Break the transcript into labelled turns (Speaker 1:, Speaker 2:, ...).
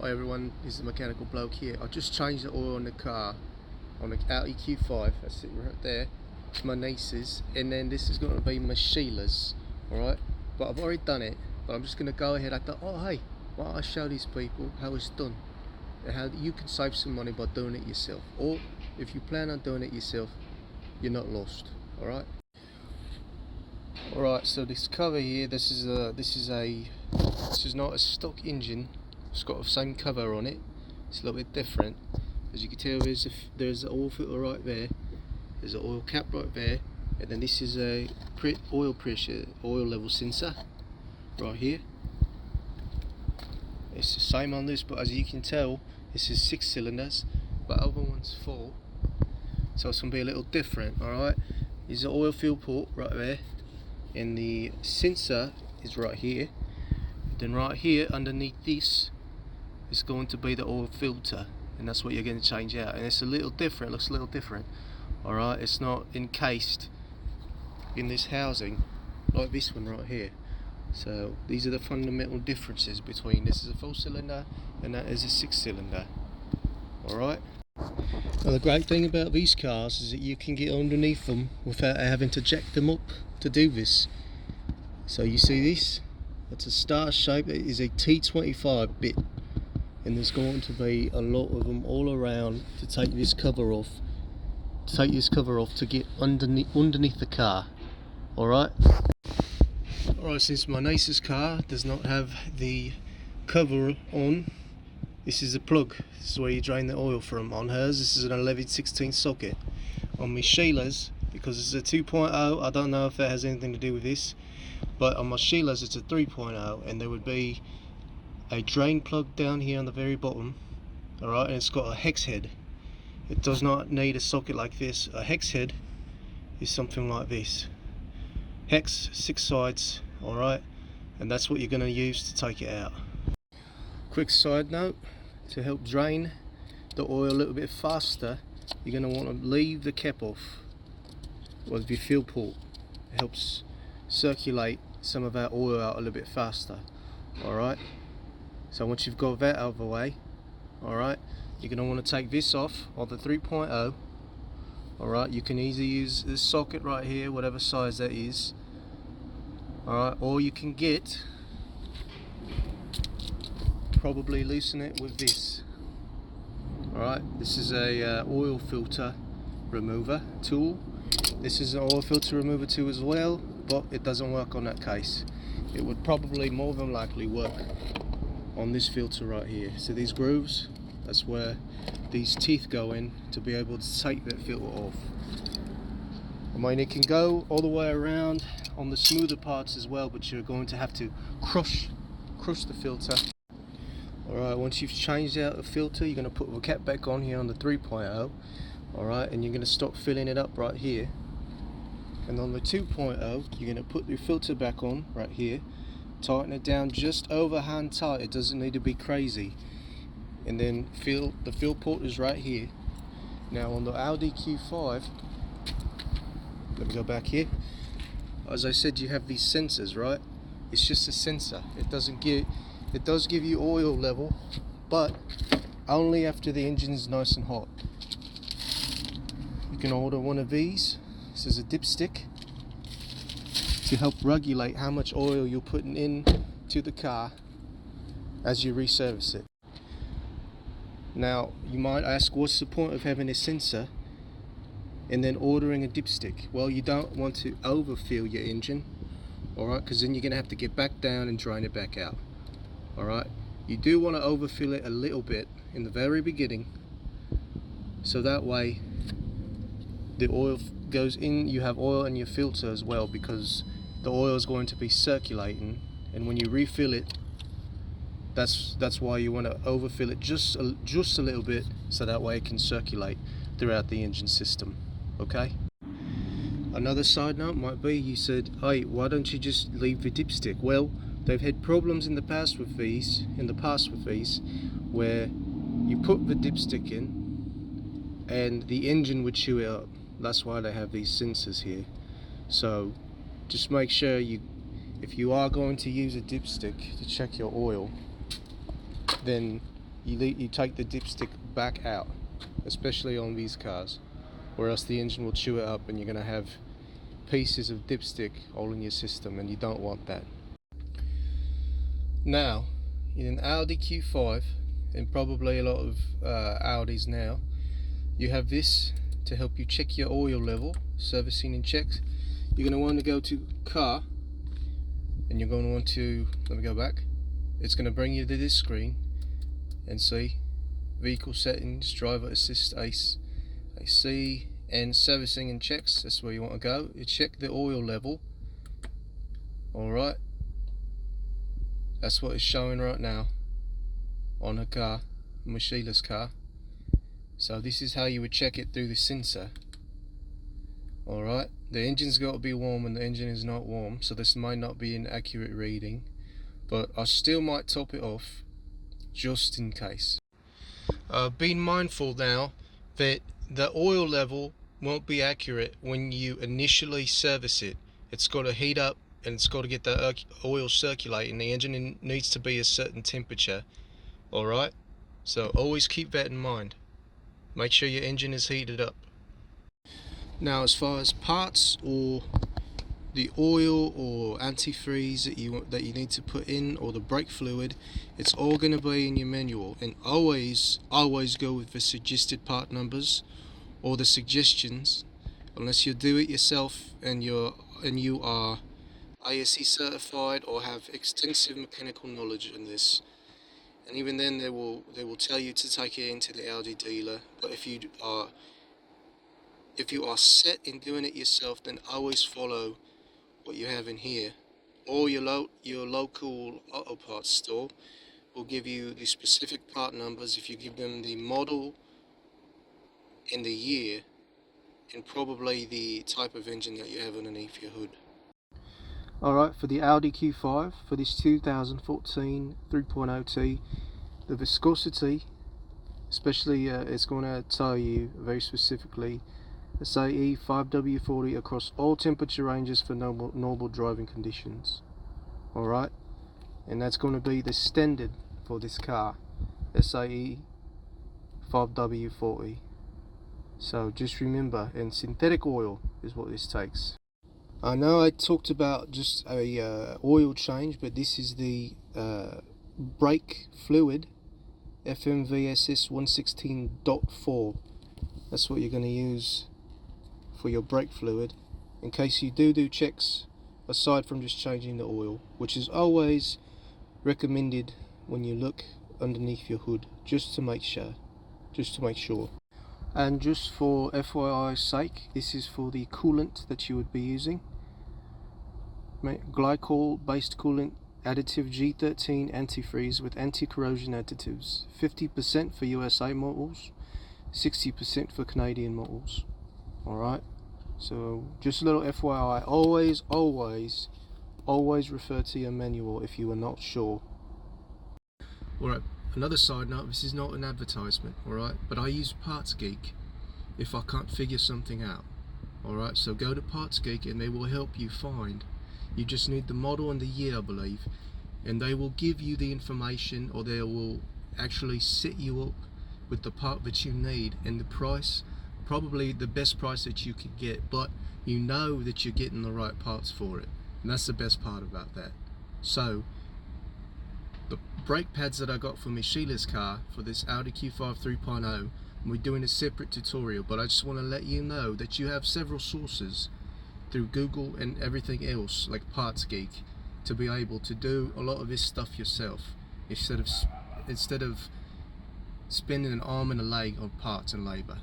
Speaker 1: Hi everyone, this is the mechanical bloke here. I just changed the oil on the car, on the Audi Q5, that's it right there. It's my niece's, and then this is going to be my Sheila's, alright? But I've already done it, but I'm just going to go ahead. I thought, oh hey, why don't I show these people how it's done? And how you can save some money by doing it yourself. Or if you plan on doing it yourself, you're not lost, alright? Alright, so this cover here, this is not a stock engine. It's got the same cover on it. It's a little bit different. As you can tell, there's an oil filter right there. There's an oil cap right there, and then this is a oil level sensor right here. It's the same on this, but as you can tell, this is 6 cylinders, but other one's 4. So it's gonna be a little different. All right. There's the oil fill port right there, and the sensor is right here. Then right here underneath this is going to be the oil filter, and that's what you're going to change out. And it's a little different, looks a little different. Alright, it's not encased in this housing like this one right here. So these are the fundamental differences between this is a 4 cylinder and that is a 6 cylinder. Alright. Now the great thing about these cars is that you can get underneath them without having to jack them up to do this. So you see this? It's a star shape. It is a T25 bit, and there's going to be a lot of them all around to take this cover off. To get underneath the car. Alright. Alright, since my niece's car does not have the cover on, this is a plug. This is where you drain the oil from. On hers, this is an 11/16 socket. On my Sheila's, because it's a 2.0, I don't know if that has anything to do with this, but on my Sheila's it's a 3.0, and there would be a drain plug down here on the very bottom. Alright, and it's got a hex head. It does not need a socket like this. A hex head is something like this. Hex, 6 sides, alright, and that's what you're going to use to take it out. Quick side note, to help drain the oil a little bit faster, you're going to want to leave the cap off with your fill port. It helps circulate some of that oil out a little bit faster. Alright, so once you've got that out of the way, alright, you're going to want to take this off of the 3.0. Alright, you can either use this socket right here, whatever size that is, alright, or you can probably loosen it with this. Alright, this is a oil filter remover tool. This is an oil filter remover tool as well, but it doesn't work on that case. It would probably more than likely work on this filter right here. So these grooves, that's where these teeth go in to be able to take that filter off. I mean, it can go all the way around on the smoother parts as well, but you're going to have to crush the filter. Alright, once you've changed out the filter, you're going to put the cap back on here on the 3.0. Alright, and you're going to stop filling it up right here. And on the 2.0, you're going to put the filter back on right here, tighten it down just over hand tight. It doesn't need to be crazy. And then the fill port is right here. Now on the Audi Q5, let me go back here. As I said, you have these sensors, right? It's just a sensor. It does give you oil level, but only after the engine's nice and hot. You can order one of these. This is a dipstick to help regulate how much oil you're putting in to the car as you reservice it. Now you might ask, what's the point of having a sensor and then ordering a dipstick? Well, you don't want to overfill your engine, alright, because then you're going to have to get back down and drain it back out. Alright, you do want to overfill it a little bit in the very beginning, so that way the oil goes in, you have oil in your filter as well, because the oil is going to be circulating, and when you refill it, that's why you want to overfill it just a little bit, so that way it can circulate throughout the engine system. Okay. Another side note might be, you said, hey, why don't you just leave the dipstick? Well, they've had problems in the past with these, where you put the dipstick in and the engine would chew it up. That's why they have these sensors here. So just make sure if you are going to use a dipstick to check your oil, then you take the dipstick back out, especially on these cars, or else the engine will chew it up and you're going to have pieces of dipstick all in your system, and you don't want that. Now, in an Audi Q5, and probably a lot of Audis now, you have this to help you check your oil level, servicing and checks. You're going to want to go to car, and you're going to want to, let me go back, it's going to bring you to this screen and see vehicle settings, driver assist, AC, and servicing and checks. That's where you want to go. You check the oil level. Alright, that's what it's showing right now on a car, my Sheila's car. So this is how you would check it through the sensor. Alright, the engine's got to be warm and the engine is not warm, so this might not be an accurate reading, but I still might top it off just in case. Be mindful now that the oil level won't be accurate when you initially service it. It's got to heat up and it's got to get the oil circulating. The engine needs to be a certain temperature. Alright, so always keep that in mind. Make sure your engine is heated up. Now, as far as parts or the oil or antifreeze that you need to put in, or the brake fluid, it's all going to be in your manual. And always go with the suggested part numbers or the suggestions, unless you do it yourself and you are ASE certified or have extensive mechanical knowledge in this. And even then, they will tell you to take it into the Audi dealer. But if you are set in doing it yourself, then always follow what you have in here. Or your local auto parts store will give you the specific part numbers if you give them the model and the year, and probably the type of engine that you have underneath your hood. Alright, for the Audi Q5, for this 2014 3.0T, the viscosity, especially it's going to tell you very specifically SAE 5W40 across all temperature ranges for normal driving conditions. Alright, and that's going to be the standard for this car, SAE 5W40. So just remember, and synthetic oil is what this takes. I know I talked about just a oil change, but this is the brake fluid, FMVSS 116.4. That's what you're going to use for your brake fluid, in case you do checks aside from just changing the oil, which is always recommended when you look underneath your hood, just to make sure. And just for FYI's sake, this is for the coolant that you would be using. Glycol based coolant additive G13 antifreeze with anti-corrosion additives. 50% for USA models, 60% for Canadian models. Alright, so just a little FYI, always refer to your manual if you are not sure. Alright, another side note, this is not an advertisement, alright, but I use Parts Geek if I can't figure something out. Alright, so go to Parts Geek and they will help you find. You just need the model and the year, I believe, and they will give you the information, or they will actually set you up with the part that you need and the price, probably the best price that you could get, but you know that you're getting the right parts for it, and that's the best part about that. So the brake pads that I got for my Sheila's car for this Audi Q5 3.0, we're doing a separate tutorial, but I just want to let you know that you have several sources through Google and everything else like Parts Geek to be able to do a lot of this stuff yourself, instead of spending an arm and a leg on parts and labor.